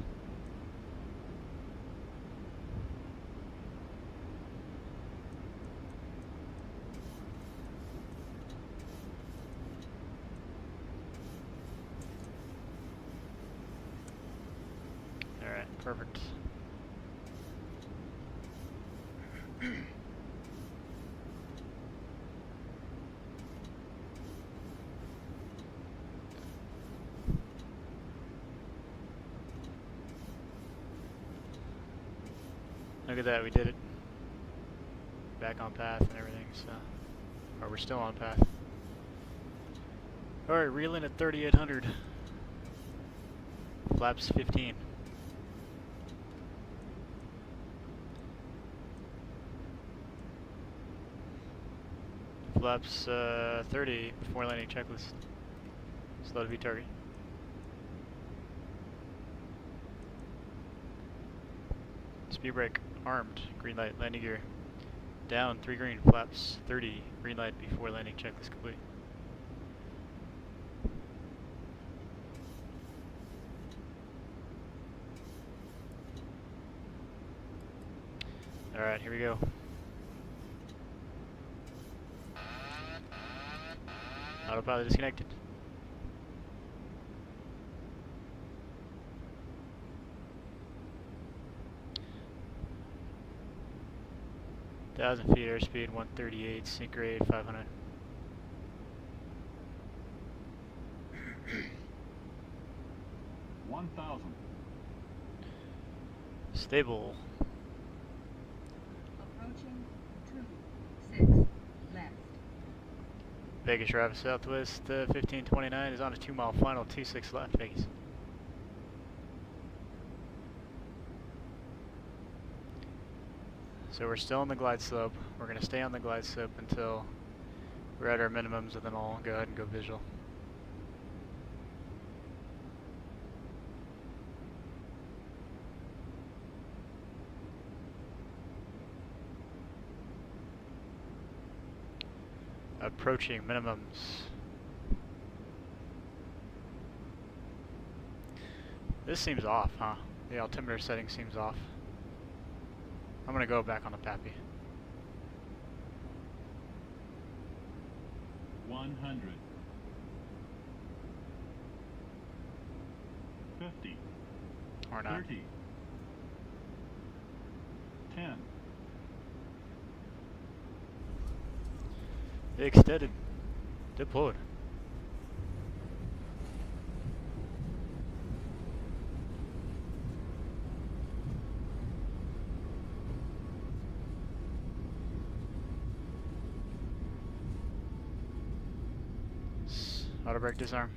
Alright, perfect. Look at that, we did it. Back on path and everything, so. Or we're still on path. Alright, reeling at 3,800. Flaps 15. Flaps 30 before landing checklist. Slow to be target. Speed brake, armed, green light, landing gear. Down, 3 green, flaps 30, green light before landing checklist complete. Alright, here we go. Autopilot disconnected. Thousand feet airspeed 138, sync rate 500. Stable. Approaching 26 left. Vegas traffic southwest 1529 is on a 2 mile final, 26 left Vegas. So we're still on the glide slope. We're going to stay on the glide slope until we're at our minimums, and then I'll go ahead and go visual. Approaching minimums. This seems off, huh? The altimeter setting seems off. I'm gonna go back on the Pappy. 100. 50. Or not. 30. 10. Extended. Deployed. Auto brake disarm.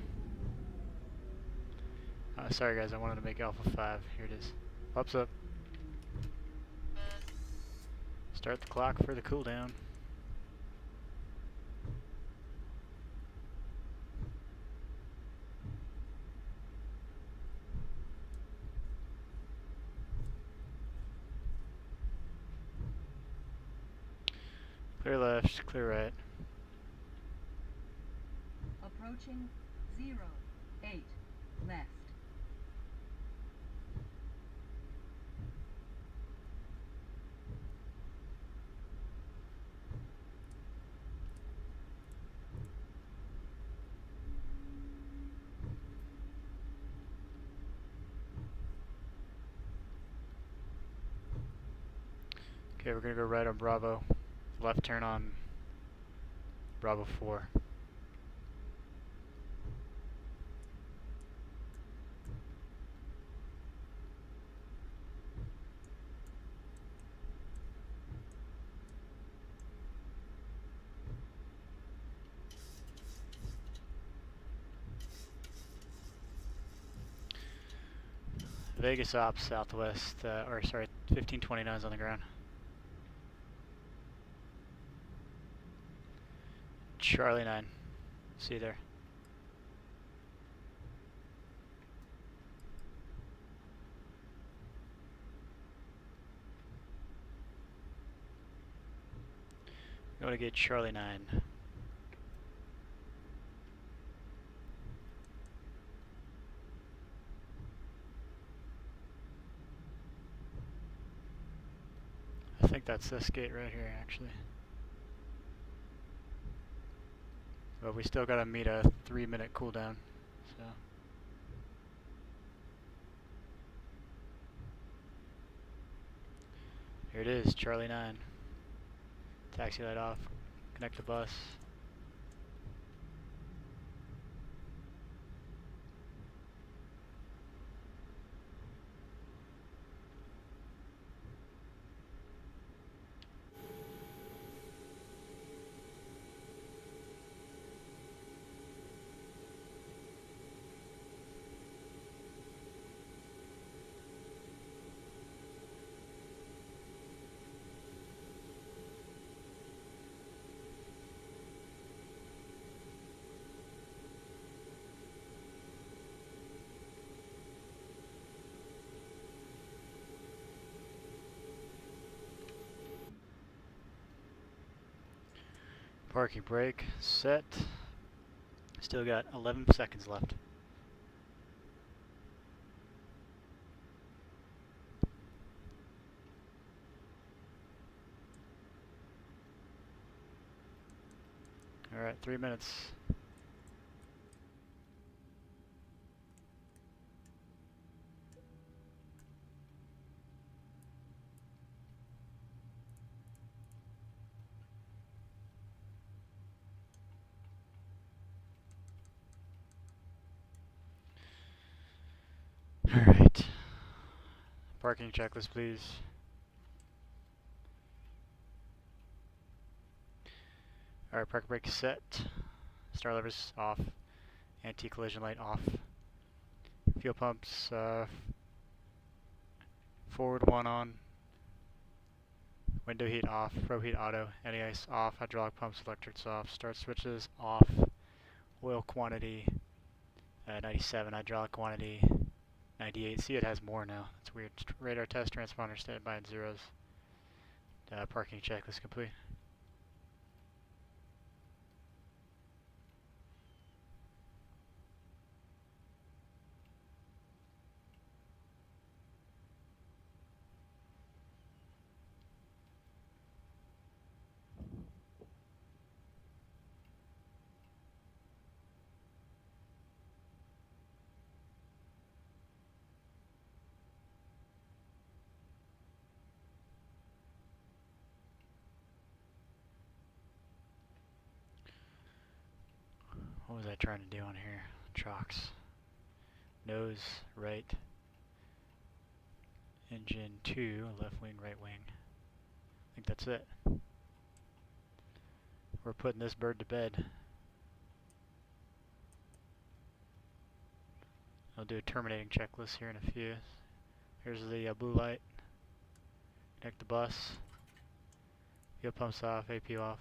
Sorry guys, I wanted to make Alpha 5. Here it is. Pops up. Start the clock for the cooldown. Clear left, clear right. Approaching 08 left. Okay, we're gonna go right on Bravo. Left turn on Bravo 4. Vegas ops southwest, or sorry, 1529's on the ground. Charlie 9. See you there. Going to get Charlie 9. I think that's this gate right here, actually. But we still gotta meet a 3-minute cooldown, so. Here it is, Charlie 9. Taxi light off, connect the bus. Parking brake set. Still got 11 seconds left. Alright, 3 minutes. Alright. Parking checklist, please. Alright, parking brake set. Star levers off. Anti-collision light off. Fuel pumps, forward 1 on. Window heat off. Pro heat auto. Anti-ice off. Hydraulic pumps, electrics off. Start switches off. Oil quantity 97. Hydraulic quantity 98. See, it has more now. That's weird. Radar test transponder standby at zeros. Parking checklist complete. I trying to do on here? Chocks. Nose, right. Engine 2, left wing, right wing. I think that's it. We're putting this bird to bed. I'll do a terminating checklist here in a few. Here's the blue light. Connect the bus. Fuel pumps off, AP off.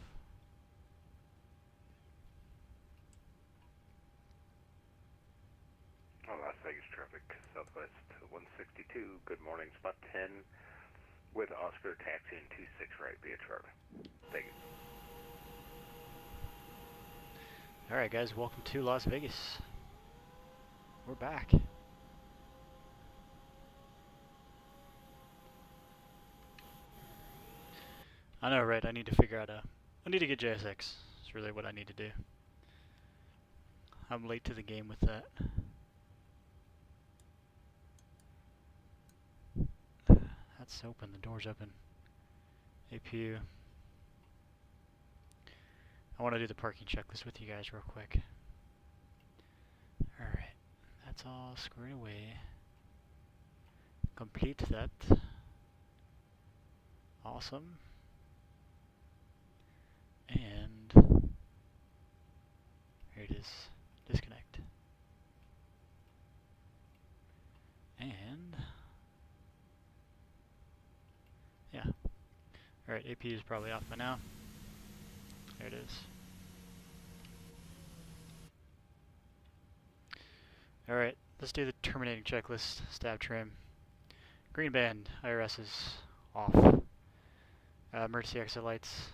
Las Vegas traffic, Southwest 162, good morning, spot 10 with Oscar taxiing 26 right via Charlie. Vegas. Alright guys, welcome to Las Vegas. We're back. I know, right? I need to figure out I need to get JSX. It's really what I need to do. I'm late to the game with that. That's open. The door's open. APU. I want to do the parking checklist with you guys real quick. Alright. That's all squared away. Complete that. Awesome. And here it is. Disconnect. And yeah. Alright, APU is probably off by now. There it is. Alright, let's do the terminating checklist. Stab trim. Green band, IRS is off. Emergency exit lights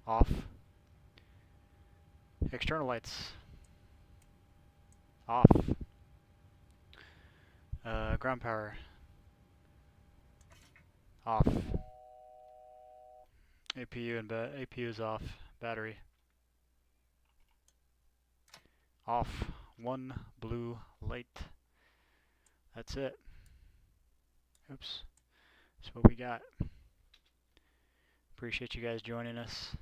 off. External lights off. Ground power off. APU and APU is off. Battery off. One blue light. That's it. Oops. That's what we got. Appreciate you guys joining us.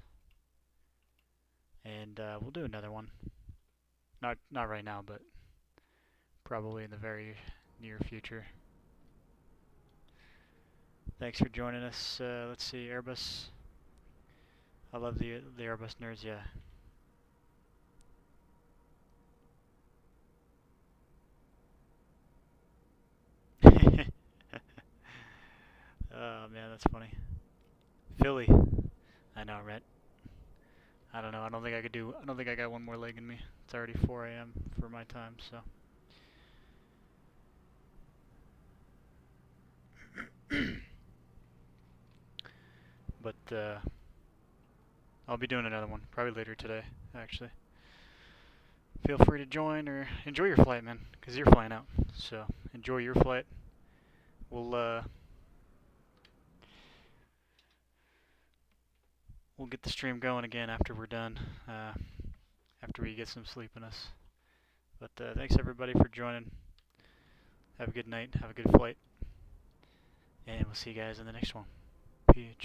And we'll do another one. Not right now, but probably in the very near future. Thanks for joining us. Let's see, Airbus. I love the Airbus nerds, yeah. Oh man, that's funny. Philly. I know, right? I don't know. I don't think I got one more leg in me. It's already 4 a.m. for my time, so. But I'll be doing another one probably later today, actually. Feel free to join or enjoy your flight, man, because you're flying out. So enjoy your flight. We'll get the stream going again after we're done, after we get some sleep in us. But thanks everybody for joining. Have a good night. Have a good flight. And we'll see you guys in the next one. Peace.